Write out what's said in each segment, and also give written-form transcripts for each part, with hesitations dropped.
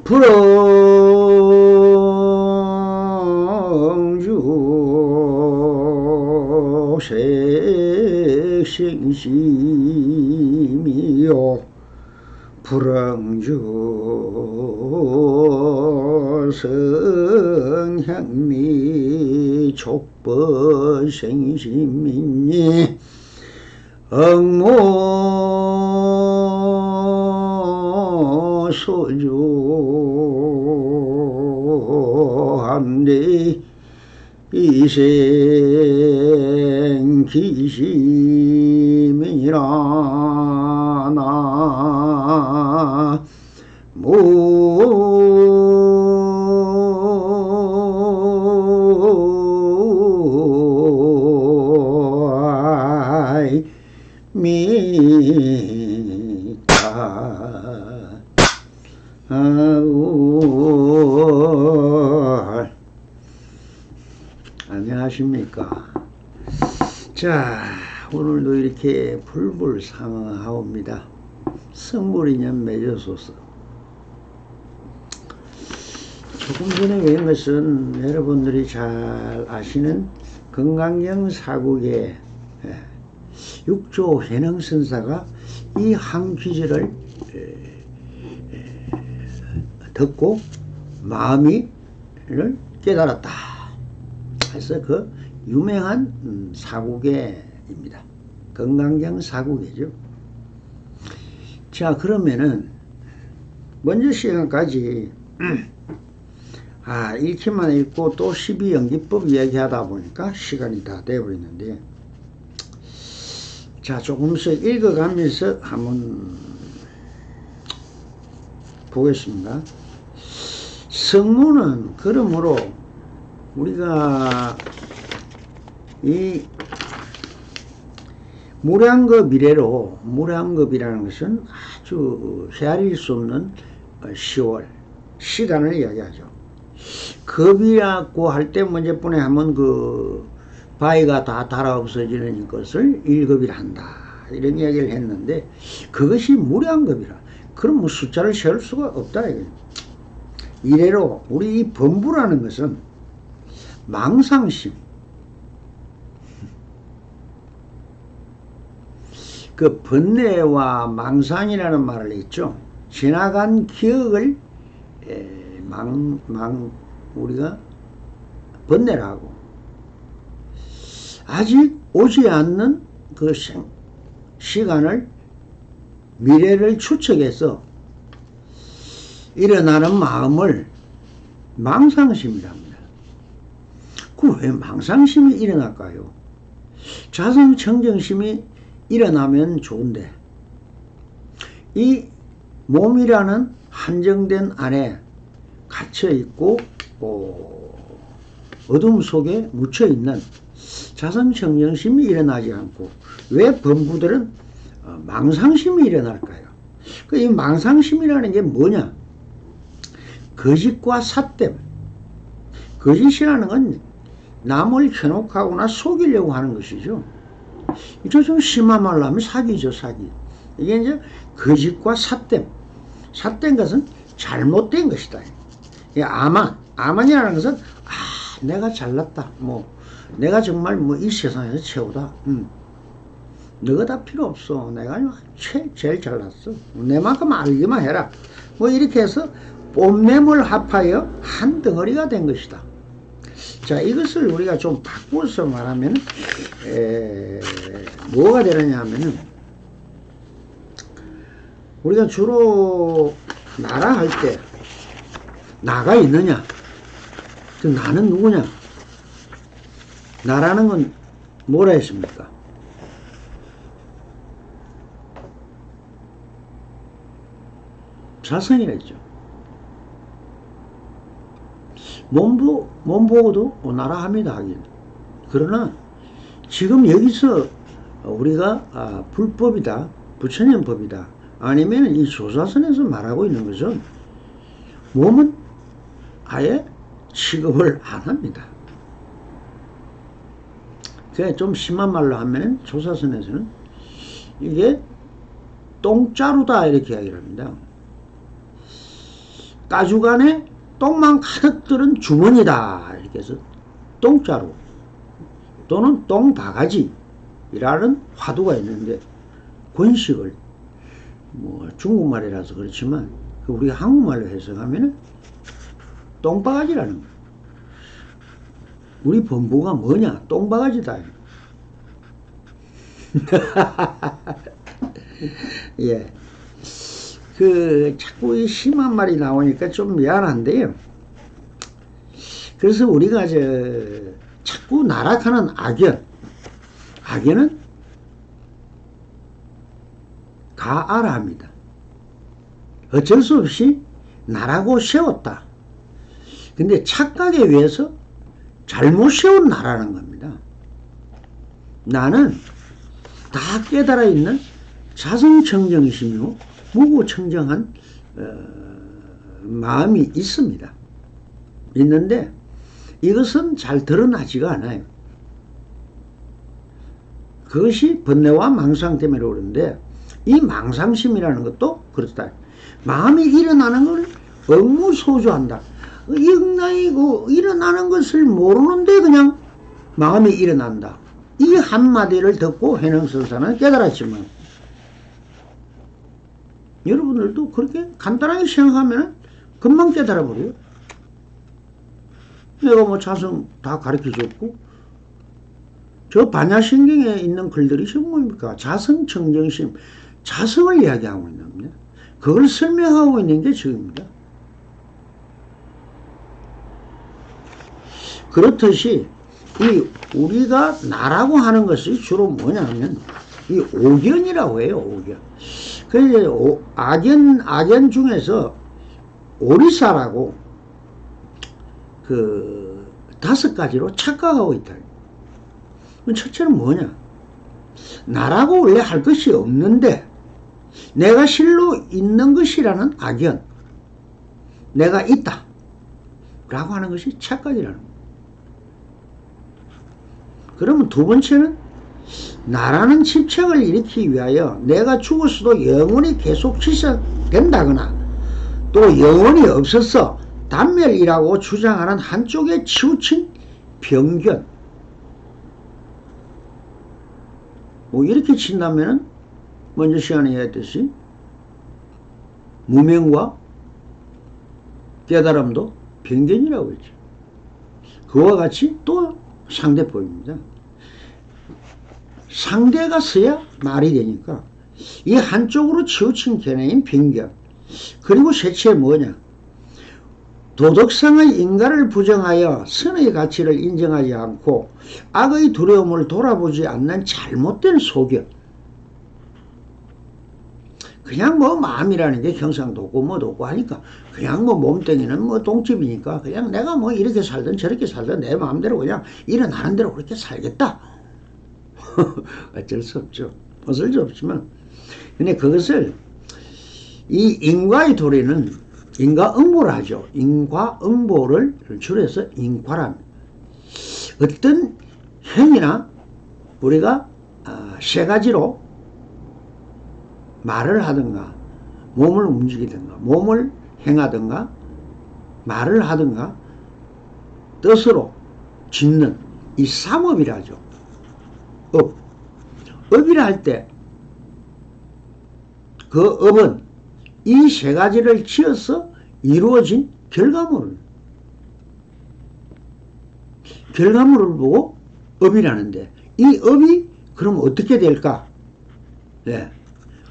불엉주 색생심이요 불엉주 성향미 족벌생심이니 소주한데 이생 기심이라 나 미타 안녕하십니까. 자, 오늘도 이렇게 불불상하옵니다. 성불인연 맺어소서. 조금 전에 외운 것은 여러분들이 잘 아시는 건강경 사국의 육조 해능선사가 이 한귀절을 듣고 마음이를 깨달았다. 그래서 그 유명한 사국에입니다. 건강경 사국이죠. 자, 그러면은 먼저 시간까지 읽기만 읽고 또 12연기법 이야기하다 보니까 시간이 다 되어버렸는데, 자, 조금씩 읽어가면서 한번 보겠습니다. 성문은 그러므로 우리가 이 무량겁 이래로, 무량겁이라는 것은 아주 헤아릴 수 없는 10월 시간을 이야기하죠. 겁이라고 할 때 문제뿐에 하면 그 바위가 다 달아 없어지는 것을 일겁이라 한다, 이런 이야기를 했는데, 그것이 무량겁이라. 그럼 뭐 숫자를 세울 수가 없다 이거예요. 이래로 우리 이 범부라는 것은 망상심, 그 번뇌와 망상이라는 말을 했죠. 지나간 기억을 우리가 번뇌라고, 아직 오지 않는 그 시간을, 미래를 추측해서 일어나는 마음을 망상심이랍니다. 그 왜 망상심이 일어날까요? 자성청정심이 일어나면 좋은데, 이 몸이라는 한정된 안에 갇혀있고 어둠 속에 묻혀있는 자성청정심이 일어나지 않고 왜 범부들은 망상심이 일어날까요? 이 망상심이라는 게 뭐냐? 거짓과 삿됨. 거짓이라는 건 남을 현혹하거나 속이려고 하는 것이죠. 이거 좀 심한 말로 하면 사기죠, 사기. 이게 이제 거짓과 삿됨. 삿된 것은 잘못된 것이다. 아만이라는 것은 내가 잘났다, 내가 정말 이 세상에서 최고다, 너가 다 필요 없어, 내가 제일 잘났어, 내만큼 알기만 해라, 이렇게 해서 뽐내물 합하여 한 덩어리가 된 것이다. 자, 이것을 우리가 좀 바꿔서 말하면 뭐가 되느냐 하면은, 우리가 주로 나라 할 때 나가 있느냐, 그 나는 누구냐, 나라는 건 뭐라 했습니까? 자성이라 했죠. 몸 보고도 나라 합니다, 하긴. 그러나 지금 여기서 우리가 불법이다, 부처님법이다, 아니면 이 조사선에서 말하고 있는 것은 몸은 아예 취급을 안 합니다. 그게 좀 심한 말로 하면 조사선에서는 이게 똥자루다 이렇게 이야기를 합니다. 가죽 안에 똥만 가득 들은 주머니다. 이렇게 해서 똥자루 또는 똥바가지라는 화두가 있는데, 권식을 뭐 중국말이라서 그렇지만 우리가 한국말로 해석하면은 똥바가지라는 거예요. 우리 범부가 뭐냐? 똥바가지다. 예. 자꾸 이 심한 말이 나오니까 좀 미안한데요. 그래서 우리가 자꾸 나락하는 악연은 가아라 합니다. 어쩔 수 없이 나라고 세웠다. 근데 착각에 의해서 잘못 세운 나라는 겁니다. 나는 다 깨달아 있는 자성청정심이요 무고청정한 마음이 있습니다. 있는데 이것은 잘 드러나지가 않아요. 그것이 번뇌와 망상 때문에 그러는데, 이 망상심이라는 것도 그렇다. 마음이 일어나는 걸 억무소조한다. 영랑이 일어나는 것을 모르는데 그냥 마음이 일어난다. 이 한마디를 듣고 해능설사는 깨달았지만, 여러분들도 그렇게 간단하게 생각하면 금방 깨달아버려요. 내가 뭐 자성 다 가르쳐줬고, 저 반야신경에 있는 글들이 지금 뭡니까? 자성청정심, 자성을 이야기하고 있는 겁니다. 그걸 설명하고 있는 게 지금입니다. 그렇듯이 우리가 나라고 하는 것이 주로 뭐냐면 이 오견이라고 해요. 오견. 그래서 악연 중에서 오리사라고 5가지로 착각하고 있다. 첫째는 뭐냐? 나라고 원래 할 것이 없는데 내가 실로 있는 것이라는 악연, 내가 있다 라고 하는 것이 착각이라는 거예요. 그러면 두 번째는 나라는 집착을 일으키기 위하여 내가 죽었어도 영원히 계속 지속된다거나 또 영원히 없어서 단멸이라고 주장하는 한쪽에 치우친 병견, 뭐 이렇게 친다면은 먼저 시간에 얘기했듯이 무명과 깨달음도 병견이라고 했죠. 그와 같이 또 상대법입니다. 상대가 서야 말이 되니까 이 한쪽으로 치우친 견해인 병견. 그리고 셋째 뭐냐? 도덕상의 인간을 부정하여 선의 가치를 인정하지 않고 악의 두려움을 돌아보지 않는 잘못된 소견. 그냥 뭐 마음이라는 게 경상도 없고 뭐도 없고 하니까 그냥 뭐 몸뚱이는 뭐 똥집이니까 그냥 내가 뭐 이렇게 살든 저렇게 살든 내 마음대로 그냥 일어나는 대로 그렇게 살겠다. 어쩔 수 없죠. 어쩔 수 없지만 근데 그것을 이 인과의 도리는 인과응보를 하죠. 인과응보를 줄여서 인과랍니다. 어떤 행위나 우리가 3가지로 말을 하든가 몸을 움직이든가 몸을 행하든가 말을 하든가 뜻으로 짓는 이 삼업이라죠. 업이라 할 때 그 업은 이 3가지를 지어서 이루어진 결과물을 보고 업이라는데, 이 업이 그럼 어떻게 될까? 네.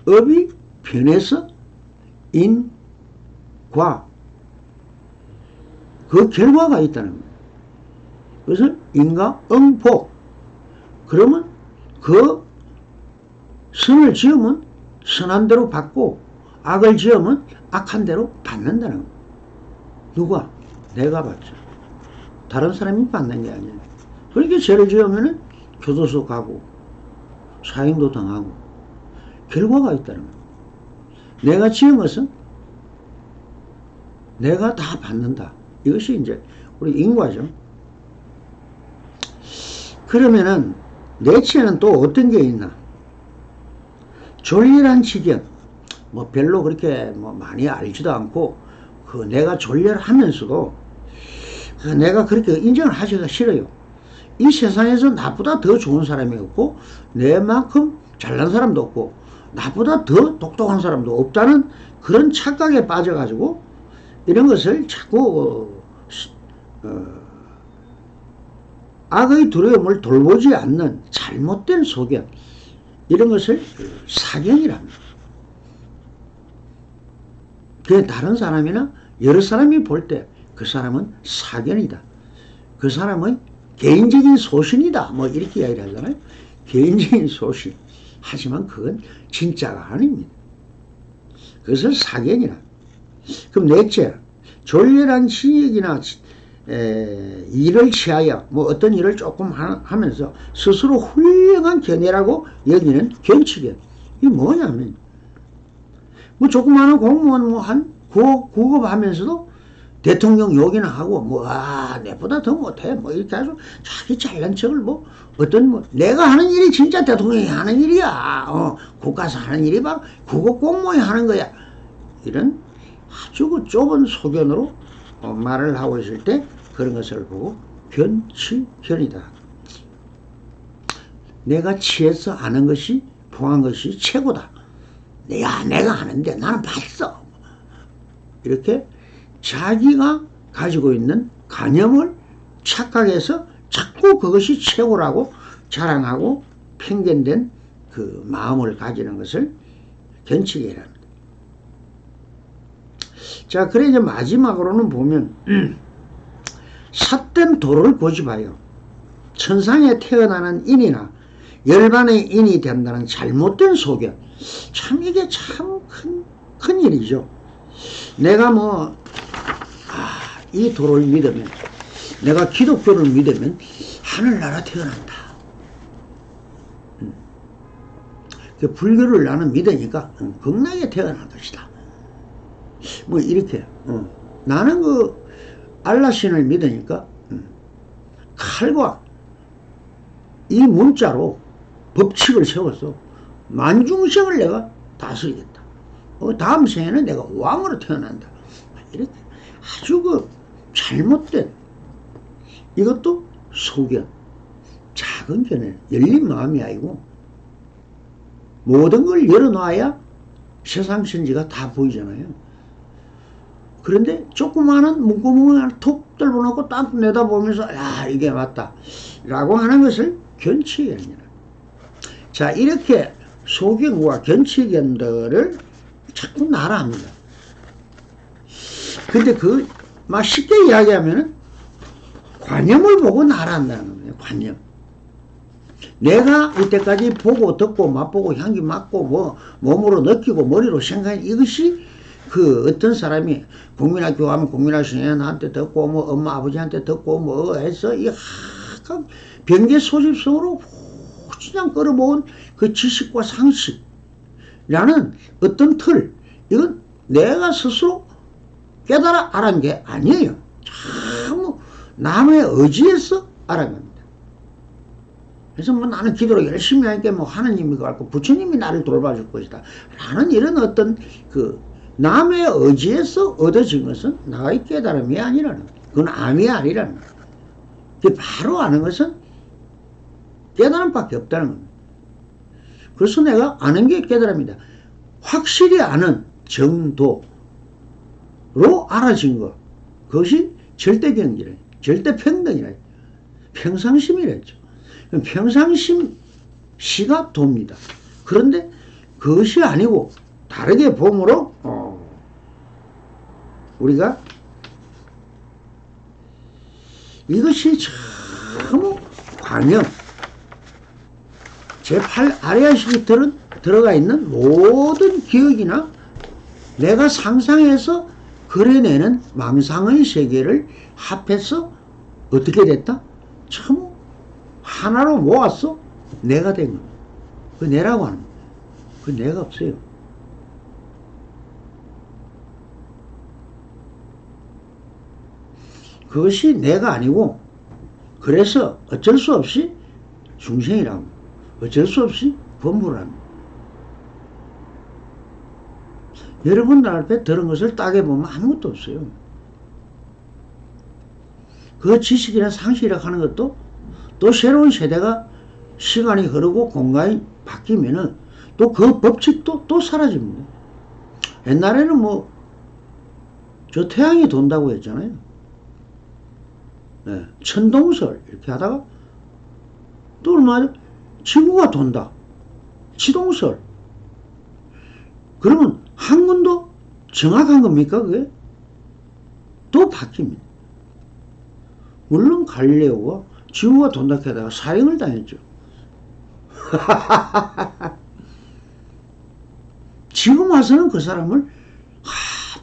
업이 변해서 인과 그 결과가 있다는 거예요. 그것을 인과응보. 그러면 그 선을 지으면 선한 대로 받고 악을 지으면 악한 대로 받는다는 거예요. 누가? 내가 받죠. 다른 사람이 받는 게 아니에요. 그렇게 죄를 지으면 교도소 가고 사형도 당하고 결과가 있다는 거예요. 내가 지은 것은 내가 다 받는다. 이것이 이제 우리 인과죠. 그러면은 내치에는 또 어떤 게 있나? 졸렬한 지견. 뭐 별로 그렇게 뭐 많이 알지도 않고 그 내가 졸렬하면서도 그 내가 그렇게 인정을 하기가 싫어요. 이 세상에서 나보다 더 좋은 사람이 없고 내만큼 잘난 사람도 없고 나보다 더 똑똑한 사람도 없다는 그런 착각에 빠져가지고 이런 것을 자꾸 악의 두려움을 돌보지 않는 잘못된 소견, 이런 것을 사견이랍니다. 그 다른 사람이나 여러 사람이 볼 때 그 사람은 사견이다. 그 사람의 개인적인 소신이다. 뭐 이렇게 이야기를 하잖아요. 개인적인 소신. 하지만 그건 진짜가 아닙니다. 그것을 사견이라. 그럼 넷째, 졸렬한 시익이나 일을 취하여 뭐 어떤 일을 조금 하면서 스스로 훌륭한 견해라고 여기는 견치견. 이게 뭐냐면 뭐 조그마한 공무원 뭐 한 9급 하면서도 대통령 욕이나 하고 뭐 내보다 더 못해 뭐 이렇게 해서 자기 잘난 척을 뭐 어떤 뭐 내가 하는 일이 진짜 대통령이 하는 일이야. 국가에서 하는 일이 바로 국어 공무원이 하는 거야. 이런 아주 그 좁은 소견으로 말을 하고 있을 때 그런 것을 보고 견치견이다. 내가 취해서 아는 것이 봉한 것이 최고다. 내가 하는데 나는 봤어. 이렇게 자기가 가지고 있는 관념을 착각해서 자꾸 그것이 최고라고 자랑하고 편견된 그 마음을 가지는 것을 견치견이랍니다. 자, 그래 이제 마지막으로는 보면 삿된 도를 고집하여 천상에 태어나는 인이나 열반의 인이 된다는 잘못된 소견. 참 이게 참 큰 일이죠. 내가 뭐 이 도를 믿으면, 내가 기독교를 믿으면 하늘나라 태어난다. 그 불교를 나는 믿으니까 극락에 태어날 것이다. 뭐 이렇게 나는 그 알라신을 믿으니까 칼과 이 문자로 법칙을 세워서 만중생을 내가 다스리겠다. 다음 생에는 내가 왕으로 태어난다. 이렇게 아주 그 잘못된, 이것도 소견, 작은 견해, 열린 마음이 아니고 모든 걸 열어놔야 세상 천지가 다 보이잖아요. 그런데 조그마한 문구멍을 하나 톡 떨궈놓고 딱 내다보면서 이게 맞다 라고 하는 것을 견치견이라. 자, 이렇게 소견과 견치견들을 자꾸 나라합니다. 근데 막 쉽게 이야기하면은 관념을 보고 나라한다는 겁니다. 관념. 내가 이때까지 보고 듣고 맛보고 향기 맡고 뭐 몸으로 느끼고 머리로 생각한 이것이 그 어떤 사람이 국민학교 가면 국민학교 선생님한테 듣고 뭐 엄마 아버지한테 듣고 뭐 해서 이 하각 병계 소집성으로 그냥 끌어모은 그 지식과 상식이라는 어떤 틀, 이건 내가 스스로 깨달아 알은 게 아니에요. 참 남의 의지에서 알아갑니다. 그래서 뭐 나는 기도를 열심히 하니까 뭐 하나님이 갖고 부처님이 나를 돌봐줄 것이다 라는 이런 어떤 그 남의 의지에서 얻어진 것은 나의 깨달음이 아니라는 거예요. 그건 암이 아니라는 거예요. 바로 아는 것은 깨달음밖에 없다는 겁니다. 그래서 내가 아는 게 깨달음이다. 확실히 아는 정도로 알아진 것, 그것이 절대경지래, 절대평등이래, 평상심이랬죠. 평상심 시가 돕니다. 그런데 그것이 아니고 다르게 봄으로 우리가 이것이 참 관념, 제8 아리아식이 들어가 있는 모든 기억이나 내가 상상해서 그려내는 망상의 세계를 합해서 어떻게 됐다? 참 하나로 모았어 내가 된 겁니다. 그 내라고 하는 거예요. 그 내가 없어요. 그것이 내가 아니고, 그래서 어쩔 수 없이 중생이라고, 어쩔 수 없이 범부라는. 여러분들 앞에 들은 것을 따져보면 아무것도 없어요. 그 지식이나 상식이라 하는 것도 또 새로운 세대가 시간이 흐르고 공간이 바뀌면은 또 그 법칙도 또 사라집니다. 옛날에는 뭐 저 태양이 돈다고 했잖아요. 네, 천동설 이렇게 하다가 또 얼마 지구가 돈다. 지동설. 그러면 학문도 정확한 겁니까 그게? 또 바뀝니다. 물론 갈릴레오가 지구가 돈다 하다가 살인을 당했죠. 지금 와서는 그 사람을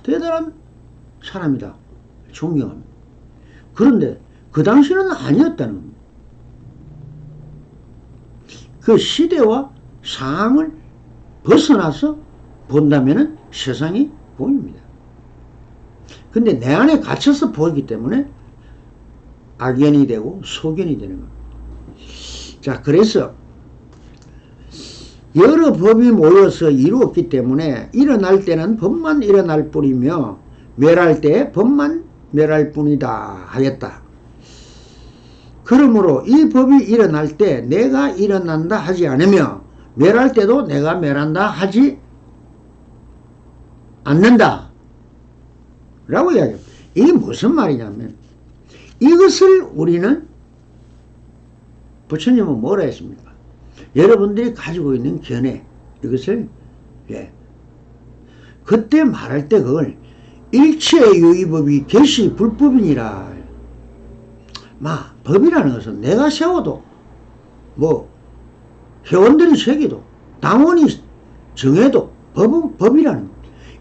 대단한 사람이다. 존경합니다. 그런데 그 당시는 아니었다는 겁니다. 그 시대와 상황을 벗어나서 본다면 세상이 보입니다. 근데 내 안에 갇혀서 보이기 때문에 악연이 되고 소견이 되는 겁니다. 자, 그래서 여러 법이 모여서 이루었기 때문에 일어날 때는 법만 일어날 뿐이며 멸할 때 법만 멸할 뿐이다 하였다. 그러므로 이 법이 일어날 때 내가 일어난다 하지 않으며 멸할 때도 내가 멸한다 하지 않는다 라고 이야기합니다. 이게 무슨 말이냐면 이것을 우리는 부처님은 뭐라 했습니까? 여러분들이 가지고 있는 견해 이것을 그때 말할 때 그걸 일체유의법이 개시 불법이니라. 법이라는 것은 내가 세워도 뭐 회원들이 새기도 당원이 정해도 법은 법이라는 것.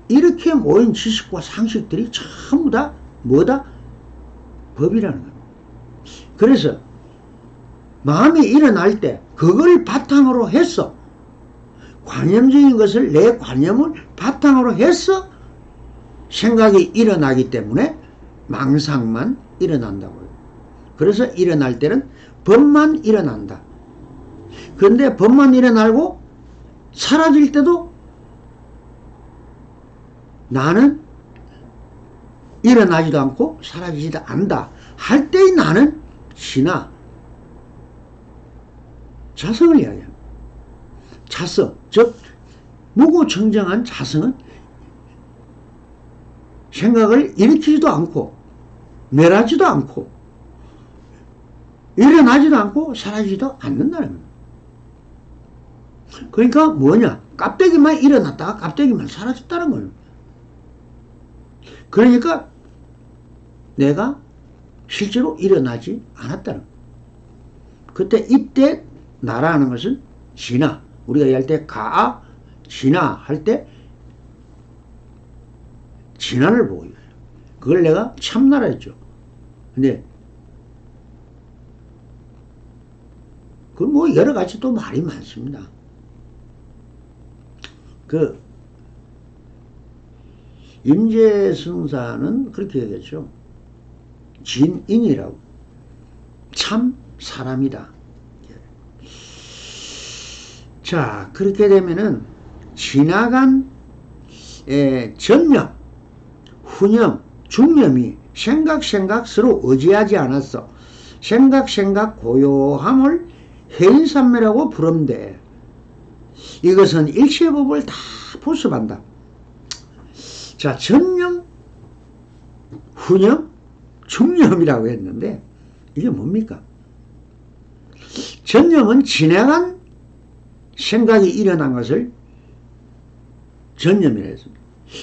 이렇게 모인 지식과 상식들이 전부 다 뭐다? 법이라는 겁니다. 그래서 마음이 일어날 때 그걸 바탕으로 해서 관념적인 것을 내 관념을 바탕으로 해서 생각이 일어나기 때문에 망상만 일어난다고요. 그래서 일어날 때는 법만 일어난다. 그런데 법만 일어나고 사라질 때도 나는 일어나지도 않고 사라지지도 않는다 할 때의 나는 신화 자성을 이야기합니다. 자성, 즉 무구청정한 자성은 생각을 일으키지도 않고 멸하지도 않고 일어나지도 않고 사라지지도 않는다는 겁니다. 그러니까 뭐냐? 깝대기만 일어났다가 깝대기만 사라졌다는 거예요. 그러니까 내가 실제로 일어나지 않았다는 거예요. 그때 이때 나라는 것은 진화. 우리가 할 때 가아 진화 할 때 진화를 보고 있어요. 그걸 내가 참나라 했죠. 근데 그 뭐 여러 가지 또 말이 많습니다. 그 임재승사는 그렇게 얘기했죠. 진인이라고. 참 사람이다. 자, 그렇게 되면은 지나간 전념, 후념, 중념이 생각 서로 의지하지 않았어. 생각 고요함을 해인산매라고 부른대. 이것은 일체법을 다 보습한다. 자, 전념, 후념, 중념이라고 했는데 이게 뭡니까? 전념은 지나간 생각이 일어난 것을 전념이라 했습니다.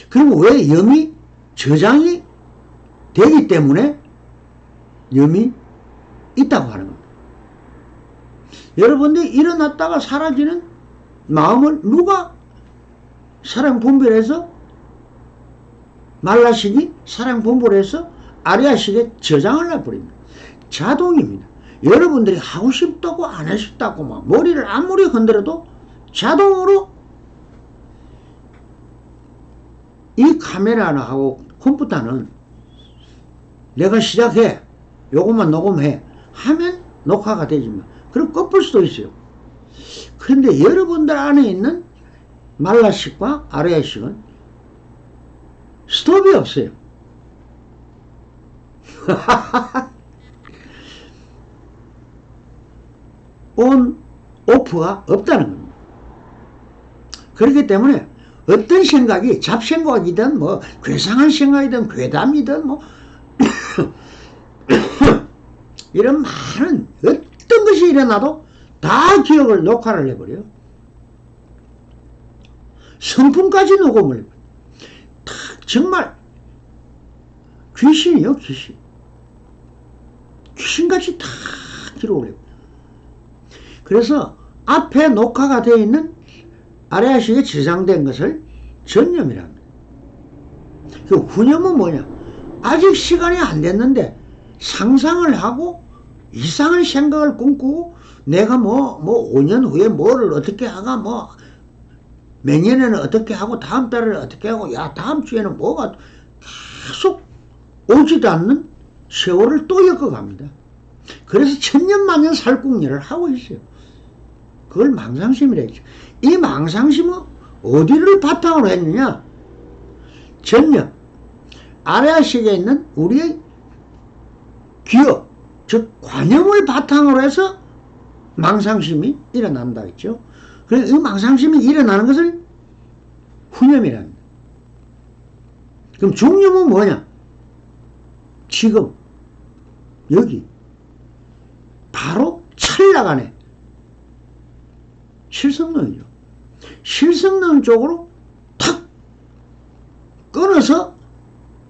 그리고 왜 염이 저장이 되기 때문에 염이 있다고 하는 겁니다. 여러분들이 일어났다가 사라지는 마음을 누가 사랑분별해서 말라시기 사랑분별해서 아리아식에 저장을 해버립니다. 자동입니다. 여러분들이 하고 싶다고 안 하고 싶다고 막 머리를 아무리 흔들어도 자동으로 이 카메라나 하고 컴퓨터는 내가 시작해 요것만 녹음해 하면 녹화가 되지만 그럼 꺼볼 수도 있어요. 그런데 여러분들 안에 있는 말라식과 아레아식은 스톱이 없어요. 온, 오프가 없다는 겁니다. 그렇기 때문에 어떤 생각이 잡생각이든 뭐 괴상한 생각이든 괴담이든 뭐 이런 많은 어떤 것이 일어나도 다 기억을 녹화를 해버려요. 성품까지 녹음을 해버려요. 정말 귀신이요, 귀신. 귀신같이 다 기록을 해요. 그래서 앞에 녹화가 되어 있는 아래아식에 저장된 것을 전념이라 합니다. 그 후념은 뭐냐? 아직 시간이 안 됐는데 상상을 하고 이상한 생각을 꿈꾸고 내가 뭐 5년 후에 뭐를 어떻게 하가 뭐 몇 년에는 어떻게 하고 다음 달에는 어떻게 하고 야 다음 주에는 뭐가 계속 오지도 않는 세월을 또 엮어갑니다. 그래서 천년만년 살궁리를 하고 있어요. 그걸 망상심이라 했죠. 이 망상심은 어디를 바탕으로 했느냐? 전념, 아래아식에 있는 우리의 기억, 즉 관념을 바탕으로 해서 망상심이 일어난다 했죠. 그래서 이 망상심이 일어나는 것을 후념이랍니다. 그럼 중념은 뭐냐? 지금 여기 바로 찰나간에 실성론이죠. 실성론 쪽으로 탁 끊어서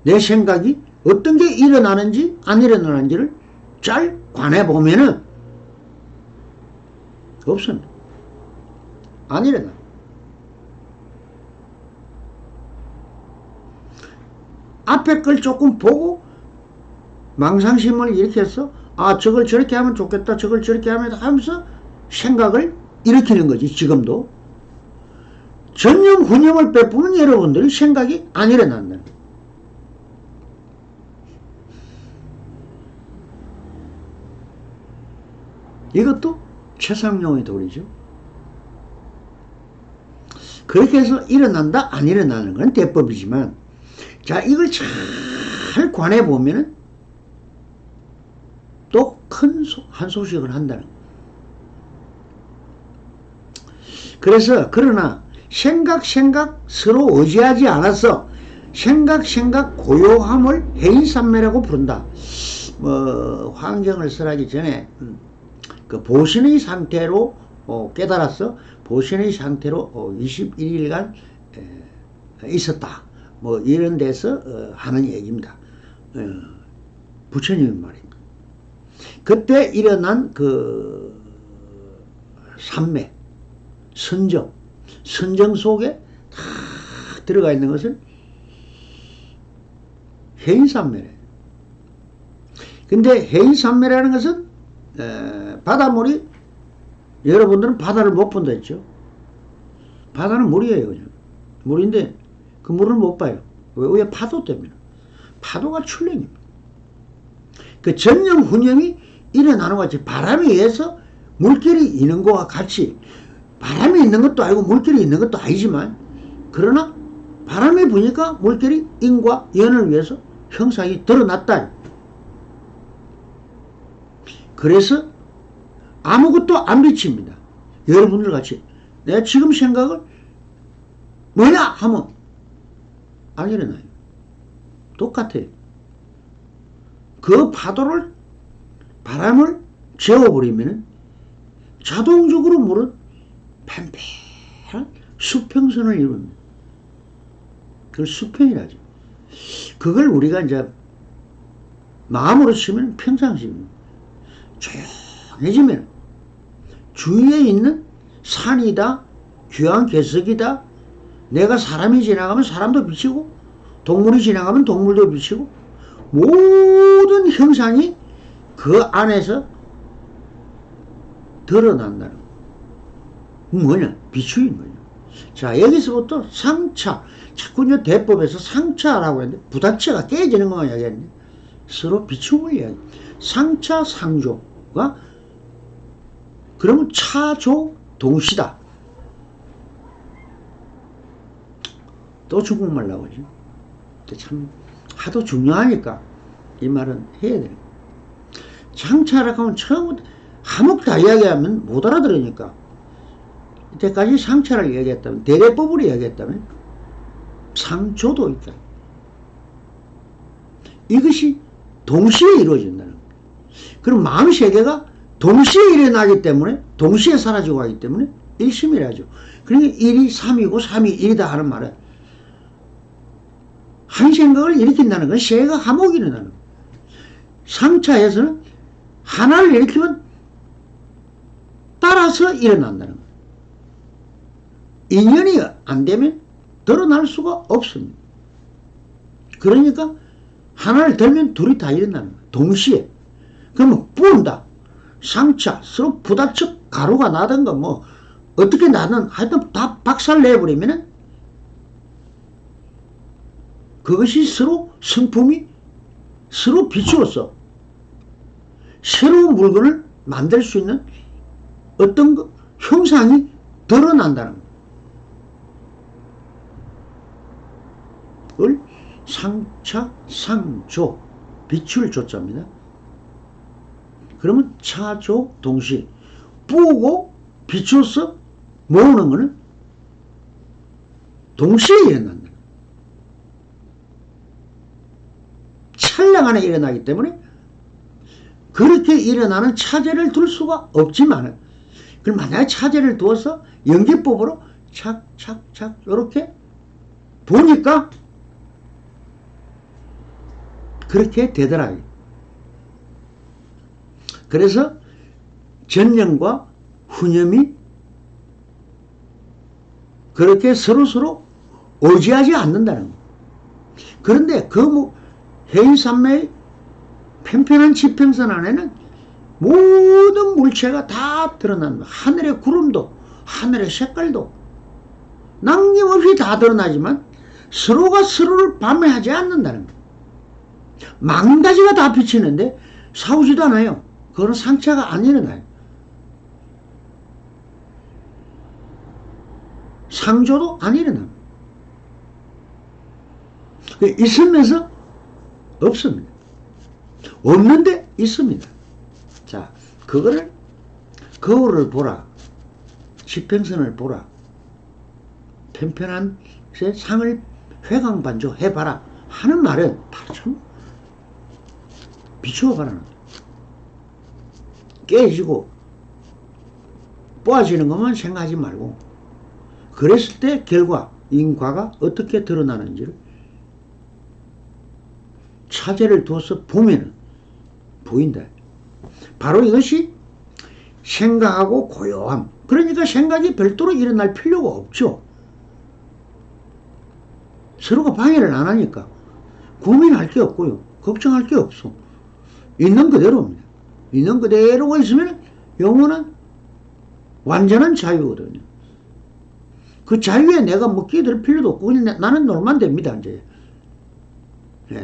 내 생각이 어떤 게 일어나는지 안 일어나는지를 잘 관해보면은 없습니다. 안 일어나. 앞에 걸 조금 보고 망상심을 일으켜서 아 저걸 저렇게 하면 좋겠다 저걸 저렇게 하면 하면서 생각을 일으키는 거지. 지금도 전념 후념을 베푸는 여러분들이 생각이 안 일어난다는 거예요. 이것도 최상용의 도리죠. 그렇게 해서 일어난다 안 일어나는 건 대법이지만 자 이걸 잘 관해보면은 또 큰 한 소식을 한다는 거예요. 그래서 그러나 생각 서로 의지하지 않아서 생각 고요함을 해인산매라고 부른다. 뭐 환경을 설하기 전에 그 보신의 상태로 깨달아서 보신의 상태로 21일간 있었다. 뭐 이런 데서 하는 얘기입니다. 부처님 말입니다. 그때 일어난 그 삼매, 선정 속에 다 들어가 있는 것을 해인산매래. 근데 해인산매라는 것은 바닷물이 여러분들은 바다를 못 본다 했죠. 바다는 물이에요. 그냥 물인데 그 물을 못 봐요. 왜? 파도 때문에. 파도가 출렁입니다. 그 전념 후념이 일어나는 것 같이 바람에 의해서 물결이 있는 것과 같이 바람이 있는 것도 아니고 물결이 있는 것도 아니지만 그러나 바람이 부니까 물결이 인과 연을 위해서 형상이 드러났다. 그래서 아무것도 안 비칩니다. 여러분들 같이 내가 지금 생각을 뭐냐 하면 안 일어나요. 똑같아요. 그 파도를 바람을 재워버리면 자동적으로 물은 팽팽한 수평선을 이룹니다. 그걸 수평이라죠. 그걸 우리가 이제 마음으로 치면 평상심입니다. 조용해지면 주위에 있는 산이다, 귀한 개석이다, 내가 사람이 지나가면 사람도 비치고 동물이 지나가면 동물도 비치고 모든 형상이 그 안에서 드러난다는 거. 뭐냐? 비추인 거냐. 자, 여기서부터 상차. 자꾸 이제 대법에서 상차라고 했는데 부닥쳐가 깨지는 것만 이야기했는데 서로 비춤을 이야기. 상차, 상조가 그러면 차조 동시다. 또 중국말 나오죠. 참 하도 중요하니까 이 말은 해야 돼. 상차라고 하면 처음부터 한몫 다 이야기하면 못 알아들으니까 이때까지 상차를 이야기했다면 대례법으로 이야기했다면 상조도 있다. 이것이 동시에 이루어진다는 거예요. 그럼 마음 세계가 동시에 일어나기 때문에 동시에 사라지고 가기 때문에 일심이라죠. 그러니까 1이 3이고 3이 1이다 하는 말은 한 생각을 일으킨다는 건 세계가 화목이 일어나는 거예요. 상차에서는 하나를 일으키면 따라서 일어난다는 거예요. 인연이 안 되면 드러날 수가 없습니다. 그러니까 하나를 들면 둘이 다 일어나는 거예요. 동시에. 그러면 부은다. 상차 서로 부닥쳐 가루가 나든가 뭐 어떻게 나든 하여튼 다 박살 내버리면은 그것이 서로 성품이 서로 비추어서 새로운 물건을 만들 수 있는 어떤 형상이 드러난다는 걸 상차 상조 비출 조자입니다. 그러면 차조 동시 부고 비추어서 모으는 것은 동시에 일어난다. 찰나 안에 일어나기 때문에 그렇게 일어나는 차제를 둘 수가 없지만 그럼 만약에 차제를 두어서 연기법으로 착착착 이렇게 보니까 그렇게 되더라. 그래서 전념과 후념이 그렇게 서로서로 의지하지 않는다는 거예요. 그런데 그 해인산매의 편편한 지평선 안에는 모든 물체가 다 드러납니다. 하늘의 구름도 하늘의 색깔도 남김없이 다 드러나지만 서로가 서로를 방해하지 않는다는 거예요. 망가지가 다 비치는데 싸우지도 않아요. 그거는 상처가 안 일어나요. 상조도 안 일어납니다. 있으면서 없습니다. 없는데 있습니다. 자, 거울을 보라. 지평선을 보라. 편편한 상을 회광반조 해봐라 하는 말은 바로 참 비추어 봐라. 깨지고 뽑아지는 것만 생각하지 말고 그랬을 때 결과 인과가 어떻게 드러나는지를 차제를 두어서 보면 보인다. 바로 이것이 생각하고 고요함. 그러니까 생각이 별도로 일어날 필요가 없죠. 서로가 방해를 안 하니까 고민할 게 없고요. 걱정할 게 없어. 있는 그대로입니다. 있는 그대로가 있으면 영혼은 완전한 자유거든요. 그 자유에 내가 뭐 끼들 필요도 없고 그냥 나는 놀면 됩니다. 이제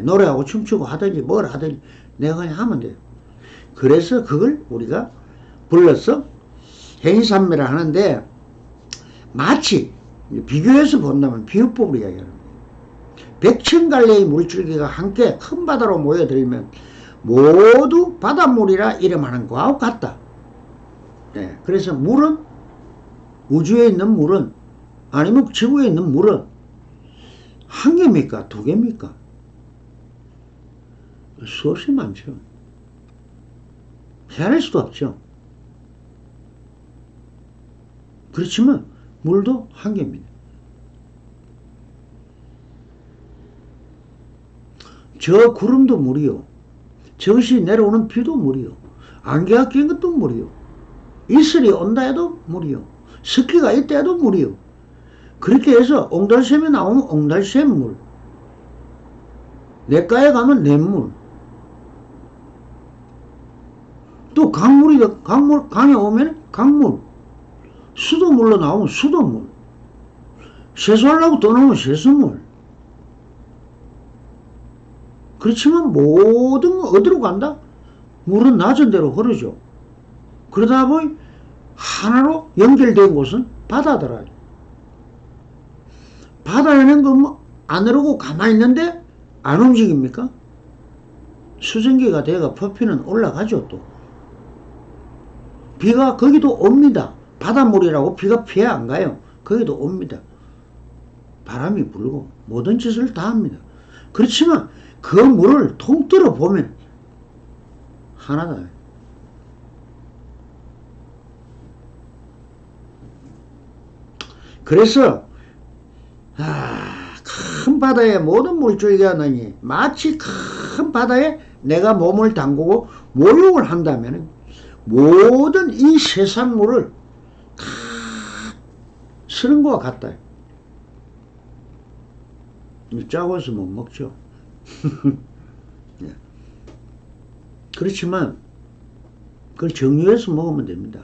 노래하고 춤추고 하든지 뭘 하든지 내가 그냥 하면 돼요. 그래서 그걸 우리가 불러서 행위산매를 하는데 마치 비교해서 본다면 비유법으로 이야기하는 거예요. 백천갈래의 물줄기가 함께 큰 바다로 모여들면 모두 바닷물이라 이름하는 거하고 같다. 네, 그래서 물은 우주에 있는 물은 아니면 지구에 있는 물은 한 개입니까? 두 개입니까? 수없이 많죠. 헤아릴 수도 없죠. 그렇지만 물도 한 개입니다. 저 구름도 물이요. 저것이 내려오는 비도 물이요. 안개가 낀 것도 물이요. 이슬이 온다 해도 물이요. 습기가 있다 해도 물이요. 그렇게 해서 옹달샘이 나오면 옹달샘 물. 냇가에 가면 냇물. 또 강에 오면 강물. 수도물로 나오면 수도물. 세수하려고 떠나오면 세수물. 그렇지만 모든 어디로 간다? 물은 낮은 데로 흐르죠. 그러다 보니 하나로 연결된 곳은 바다더라. 바다에는 그 안 흐르고 가만히 있는데 안 움직입니까? 수증기가 돼가 표피는 올라가죠. 또 비가 거기도 옵니다. 바닷물이라고 비가 피해 안 가요. 거기도 옵니다. 바람이 불고 모든 짓을 다 합니다. 그렇지만 그 물을 통틀어 보면 하나다. 그래서 큰 바다에 모든 물줄기가 나니 마치 큰 바다에 내가 몸을 담그고 목욕을 한다면 모든 이 세상 물을 다 쓰는 것과 같다. 짜고서 못 먹죠. 그렇지만 그걸 정유해서 먹으면 됩니다.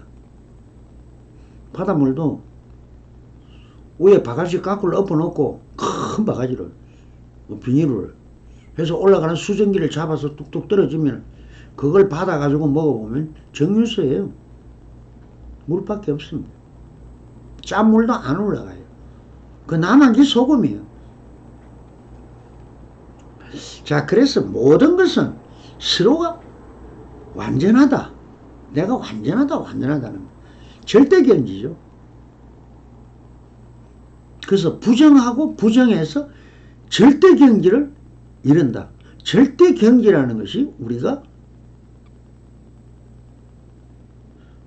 바닷물도 위에 바가지 까꿀 엎어놓고 큰 바가지를 비닐을 해서 올라가는 수증기를 잡아서 뚝뚝 떨어지면 그걸 받아가지고 먹어보면 정유수예요. 물밖에 없습니다. 짠 물도 안 올라가요. 그 남은 게 소금이에요. 자, 그래서 모든 것은 서로가 완전하다. 내가 완전하다는 절대경지죠. 그래서 부정하고 부정해서 절대경지를 이룬다. 절대경지라는 것이 우리가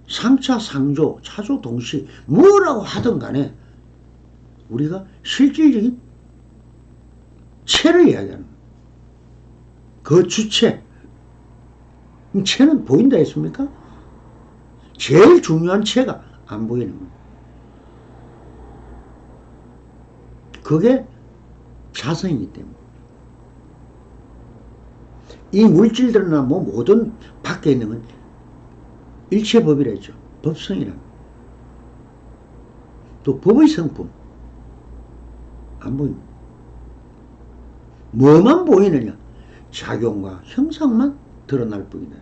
상차, 상조, 차조, 동시 뭐라고 하든 간에 우리가 실질적인 체를 이야기하는 거예요. 그 주체. 체는 보인다 했습니까? 제일 중요한 체가 안 보이는 거예요. 그게 자성이기 때문에. 이 물질들이나 뭐 모든 밖에 있는 건 일체법이라죠. 법성이라는. 또 법의 성품. 안 보입니다. 뭐만 보이느냐? 작용과 형상만 드러날 뿐이다.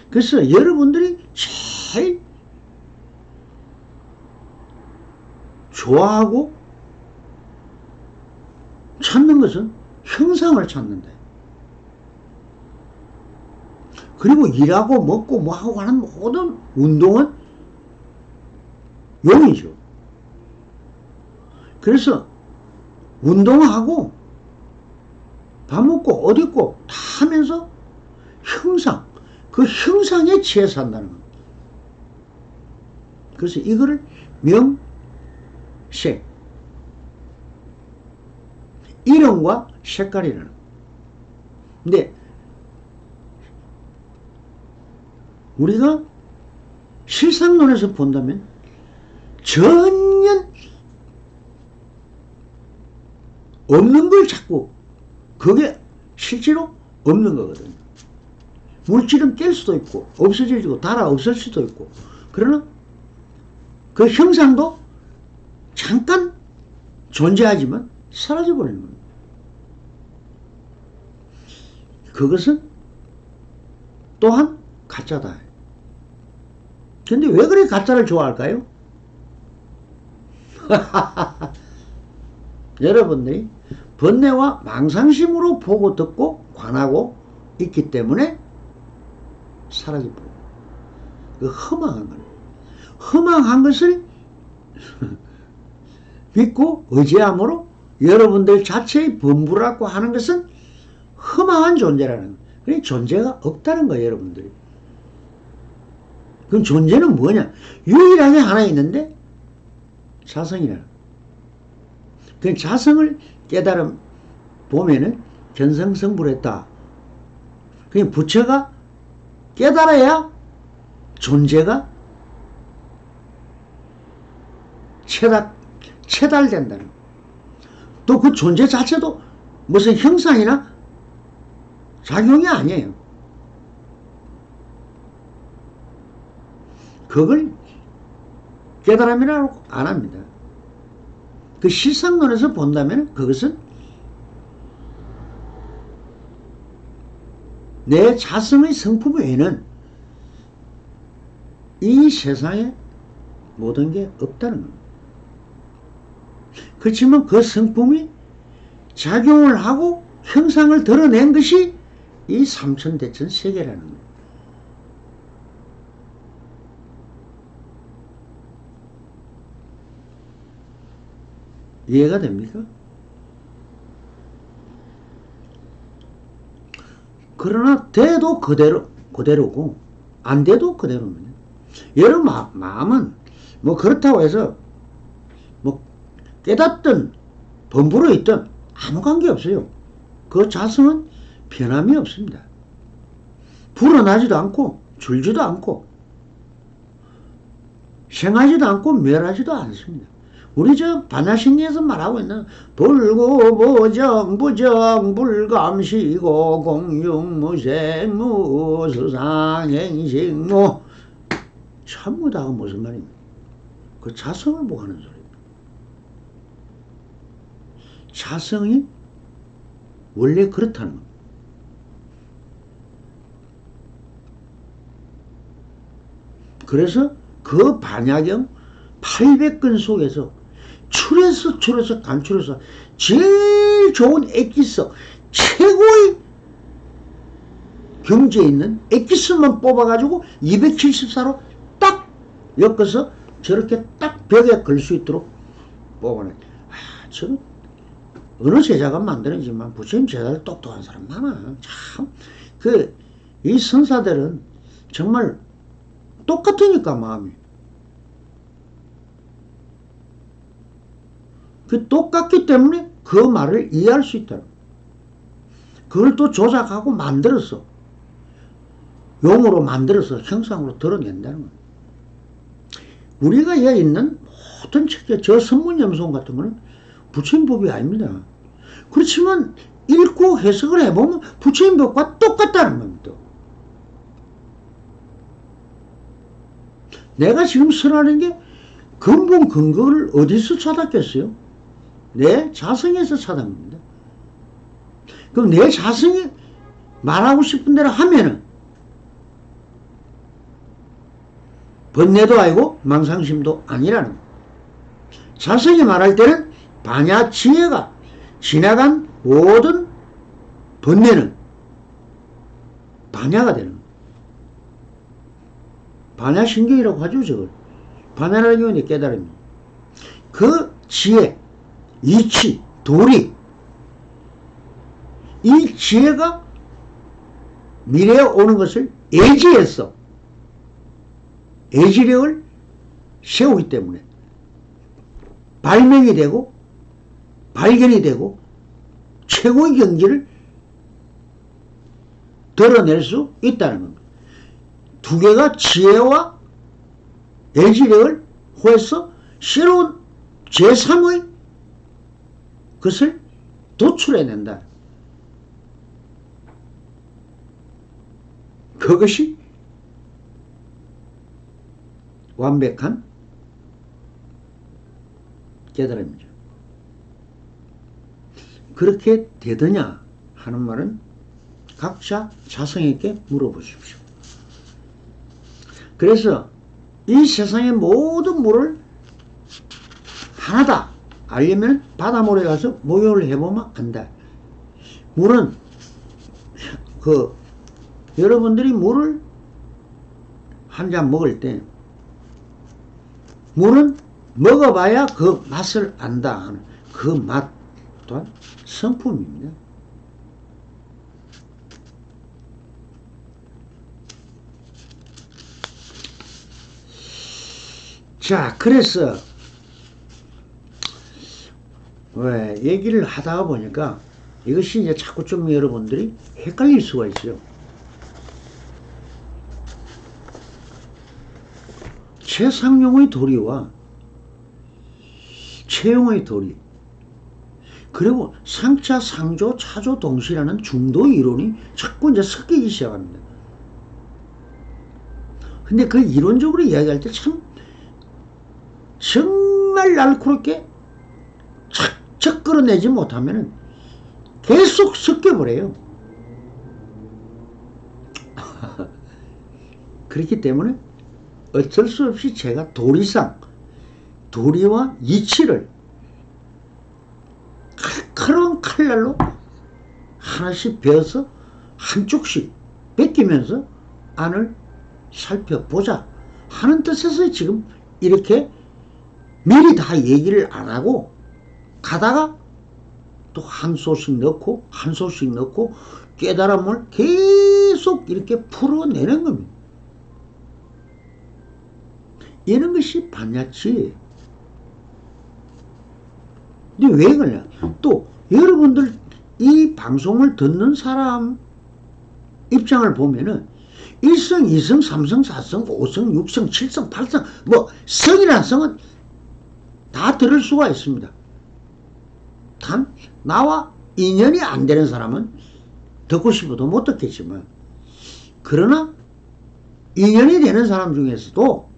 그래서 여러분들이 제일 좋아하고 찾는 것은 형상을 찾는다. 그리고 일하고 먹고 뭐하고 하는 모든 운동은 용이죠. 그래서 운동하고 밥 먹고 어디 있고 다 하면서 형상, 그 형상에 취해 산다는 겁니다. 그래서 이거를 명색, 이름과 색깔이라는 겁니다. 근데 우리가 실상론에서 본다면 전혀 없는 걸 찾고 그게 실제로 없는 거거든요. 물질은 깰 수도 있고 없어지고 달아 없을 수도 있고, 그러나 그 형상도 잠깐 존재하지만 사라져버리는 겁니다. 그것은 또한 가짜다. 근데 왜 그래 가짜를 좋아할까요? 여러분들이 번뇌와 망상심으로 보고 듣고 관하고 있기 때문에 사라져버려요. 그 허망한 거예요. 허망한 것을 믿고 의지함으로 여러분들 자체의 범부라고 하는 것은 허망한 존재라는 거예요. 그러니까 존재가 없다는 거예요, 여러분들이. 그럼 존재는 뭐냐? 유일하게 하나 있는데 자성이라는. 그 자성을 깨달음 보면은 견성성불했다. 그냥 부처가 깨달아야 존재가 체달된다는. 또 그 존재 자체도 무슨 형상이나 작용이 아니에요. 그걸 깨달음이라고 안 합니다. 그 실상론에서 본다면 그것은 내 자성의 성품 외에는 이 세상에 모든 게 없다는 겁니다. 그렇지만 그 성품이 작용을 하고 형상을 드러낸 것이 이 삼천대천 세계라는 거예요. 이해가 됩니까? 그러나 돼도 그대로고 안 돼도 그대로입니다. 여러분 마음은 뭐 그렇다고 해서 뭐 깨닫든 범부로 있든 아무 관계 없어요. 그 자성은 변함이 없습니다. 불어나지도 않고 줄지도 않고 생하지도 않고 멸하지도 않습니다. 우리 저 반야심리에서 말하고 있는 불구보정 부정 불감시고 공육무생무 수상행식무 전부 다가 무슨 말입니까? 그 자성을 보하는 소리입니다. 자성이 원래 그렇다는 겁니다. 그래서 그 반야경 800건 속에서 추려서 간추려서 제일 좋은 엑기스, 최고의 경지에 있는 엑기스만 뽑아가지고 274로 딱 엮어서 저렇게 딱 벽에 걸 수 있도록 뽑아내. 저는 어느 제자가 만드는지만 부처님 제자들 똑똑한 사람 많아. 참, 이 선사들은 정말 똑같으니까 마음이. 그 똑같기 때문에 그 말을 이해할 수 있다. 그걸 또 조작하고 만들어서 용어로 만들어서 형상으로 드러낸다는 거예요. 우리가 여기 있는 모든 책에 저 선문염송 같은 거는 부처님 법이 아닙니다. 그렇지만 읽고 해석을 해보면 부처님 법과 똑같다는 겁니다. 내가 지금 설하는 게 근본 근거를 어디서 찾았겠어요? 내 자성에서 찾은 겁니다. 그럼 내 자성이 말하고 싶은 대로 하면은 번뇌도 아니고 망상심도 아니라는 거예요. 자성이 말할 때는 반야 지혜가 지나간 모든 번뇌는 반야가 되는 거예요. 반야신경이라고 하죠, 저걸. 반야라는 게 깨달음입니다. 그 지혜, 이치, 도리, 이 지혜가 미래에 오는 것을 예지해서 예지력을 세우기 때문에 발명이 되고 발견이 되고 최고의 경지를 드러낼 수 있다는 겁니다. 두 개가 지혜와 예지력을 호해서 새로운 제3의 것을 도출해낸다. 그것이 완벽한 깨달음이죠. 그렇게 되더냐 하는 말은 각자 자성에게 물어보십시오. 그래서 이 세상의 모든 물을 하나다 알려면 바닷물에 가서 목욕을 해보면 안다. 물은 여러분들이 물을 한 잔 먹을 때 물은 먹어봐야 그 맛을 안다 하는 그 맛 또한 성품입니다. 자, 그래서 왜 얘기를 하다가 보니까 이것이 이제 자꾸 좀 여러분들이 헷갈릴 수가 있어요. 최상용의 도리와 최용의 도리, 그리고 상차, 상조, 차조, 동시라는 중도 이론이 자꾸 이제 섞이기 시작합니다. 근데 그 이론적으로 이야기할 때 참 정말 날카롭게 착착 끌어내지 못하면 계속 섞여버려요. 그렇기 때문에 어쩔 수 없이 제가 도리상 도리와 이치를 칼칼한 칼날로 하나씩 베어서 한쪽씩 베끼면서 안을 살펴보자 하는 뜻에서 지금 이렇게 미리 다 얘기를 안 하고 가다가 또 한 소씩 넣고 한 소씩 넣고 깨달음을 계속 이렇게 풀어내는 겁니다. 이런 것이 반야치. 근데 왜 그러냐? 또 여러분들 이 방송을 듣는 사람 입장을 보면은 1성, 2성, 3성, 4성, 5성, 6성, 7성, 8성 뭐 성이라는 성은 다 들을 수가 있습니다. 단 나와 인연이 안 되는 사람은 듣고 싶어도 못 듣겠지만, 그러나 인연이 되는 사람 중에서도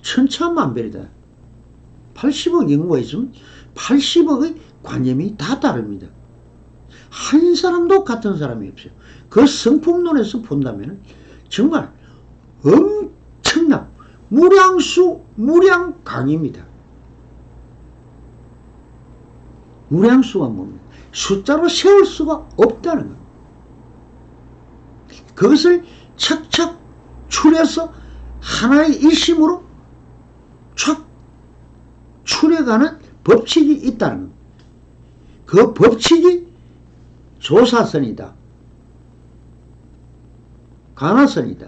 천차만별이다. 80억 인구가 있으면 80억의 관념이 다 다릅니다. 한 사람도 같은 사람이 없어요. 그 성품론에서 본다면 정말 엄청난 무량수 무량강입니다. 무량수가 뭡니까? 숫자로 세울 수가 없다는 겁니다. 그것을 착착 추려서 하나의 일심으로 촥 추려가는 법칙이 있다는 겁니다. 그 법칙이 조사선이다, 간화선이다,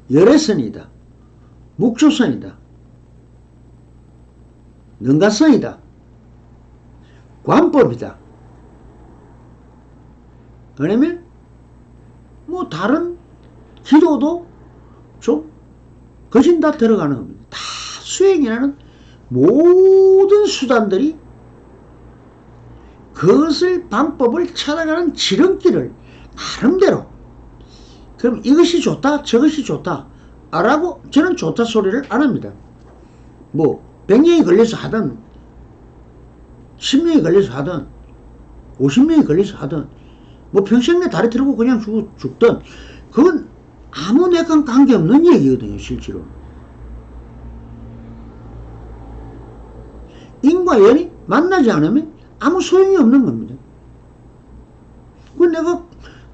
열애선이다, 묵조선이다, 능가선이다, 관법이다. 왜냐면 뭐 다른 기도도 좀 거진 다 들어가는 겁니다. 다 수행이라는 모든 수단들이 그것을 방법을 찾아가는 지름길을 나름대로, 그럼 이것이 좋다 저것이 좋다 라고 저는 좋다 소리를 안 합니다. 뭐 100년이 걸려서 하든 10년이 걸려서 하든 50년이 걸려서 하든 뭐 평생 내 다리 틀고 그냥 죽든 그건 아무 내랑 관계없는 얘기거든요. 실제로 인과 연이 만나지 않으면 아무 소용이 없는 겁니다. 그 내가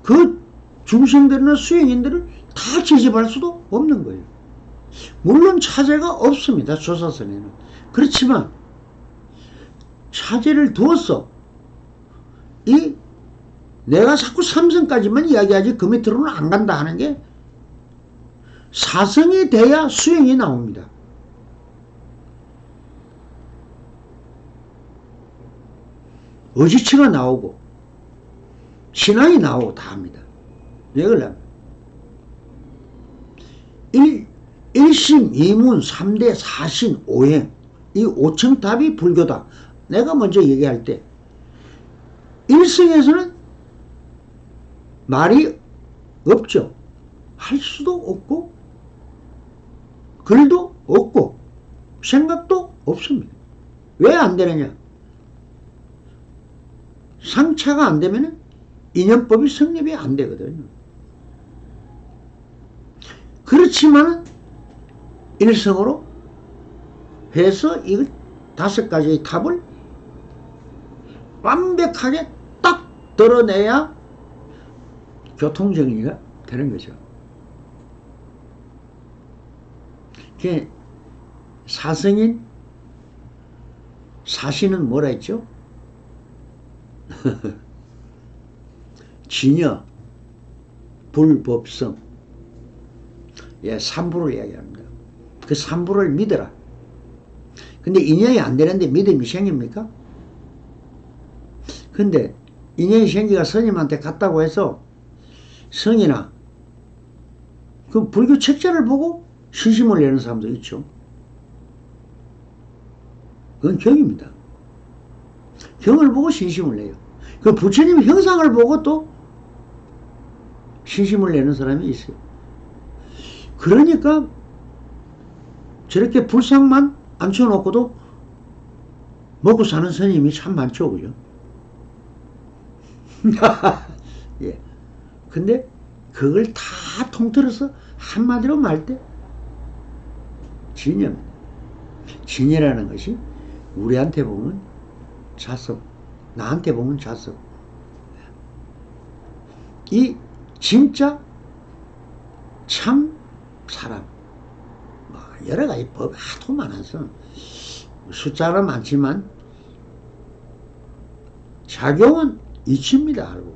그 중생들이나 수행인들을 다 지집할 수도 없는 거예요. 물론 차제가 없습니다. 조사선에는. 그렇지만 차제를 두어서 이 내가 자꾸 삼성까지만 이야기하지 그 밑으로는 안 간다 하는 게 사성이 돼야 수행이 나옵니다. 의지치가 나오고 신앙이 나오고 다 합니다. 왜 그러냐면 일심, 이문, 3대, 4신, 5행 이 5청답이 불교다. 내가 먼저 얘기할 때 일성에서는 말이 없죠. 할 수도 없고 글도 없고 생각도 없습니다. 왜 안 되느냐? 상차가 안 되면 인연법이 성립이 안 되거든요. 그렇지만 일성으로 해서 이 5가지의 탑을 완벽하게 딱 드러내야 교통정리가 되는 거죠. 사성인 사신은 뭐라 했죠? 진여, 불법성, 예, 삼부를 이야기합니다. 그 삼부를 믿어라. 근데 인연이 안 되는데 믿음이 생깁니까? 근데 인연이 생기가 스님한테 갔다고 해서 성이나 그 불교 책자를 보고 신심을 내는 사람도 있죠. 그건 경입니다. 경을 보고 신심을 내요. 그 부처님 형상을 보고 또 신심을 내는 사람이 있어요. 그러니까 저렇게 불상만 앉혀놓고도 먹고 사는 스님이 참 많죠, 그죠? 예. 근데 그걸 다 통틀어서 한마디로 말 때 진여. 진여라는 것이 우리한테 보면 자습. 나한테 보면 자습. 이 진짜 참 사람. 뭐 여러 가지 법이 하도 많아서 숫자는 많지만 작용은 이치입니다. 알고.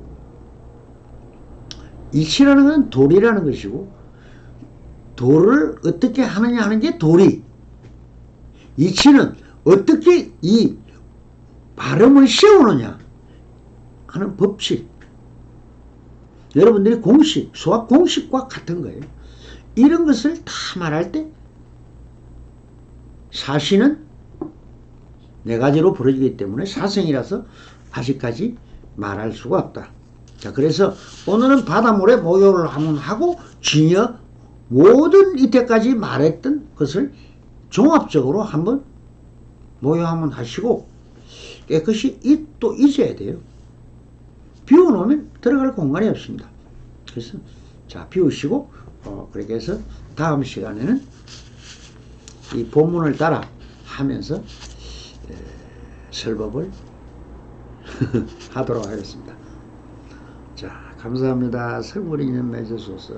이치라는 건 도리라는 것이고, 도를 어떻게 하느냐 하는 게 도리. 이치는 어떻게 이 발음을 세우느냐 하는 법칙. 여러분들이 공식, 수학 공식과 같은 거예요. 이런 것을 다 말할 때 사시는 네 가지로 벌어지기 때문에 사성이라서 아직까지 말할 수가 없다. 자, 그래서 오늘은 바닷물에 모요를 한번 하고 진여 모든 이때까지 말했던 것을 종합적으로 한번 모요 한번 하시고 깨끗이 또 잊어야 돼요. 비워놓으면 들어갈 공간이 없습니다. 그래서 자, 비우시고 그렇게 해서 다음 시간에는 이 본문을 따라 하면서 설법을 하도록 하겠습니다. 자, 감사합니다. 설물이 있는 맺으소서.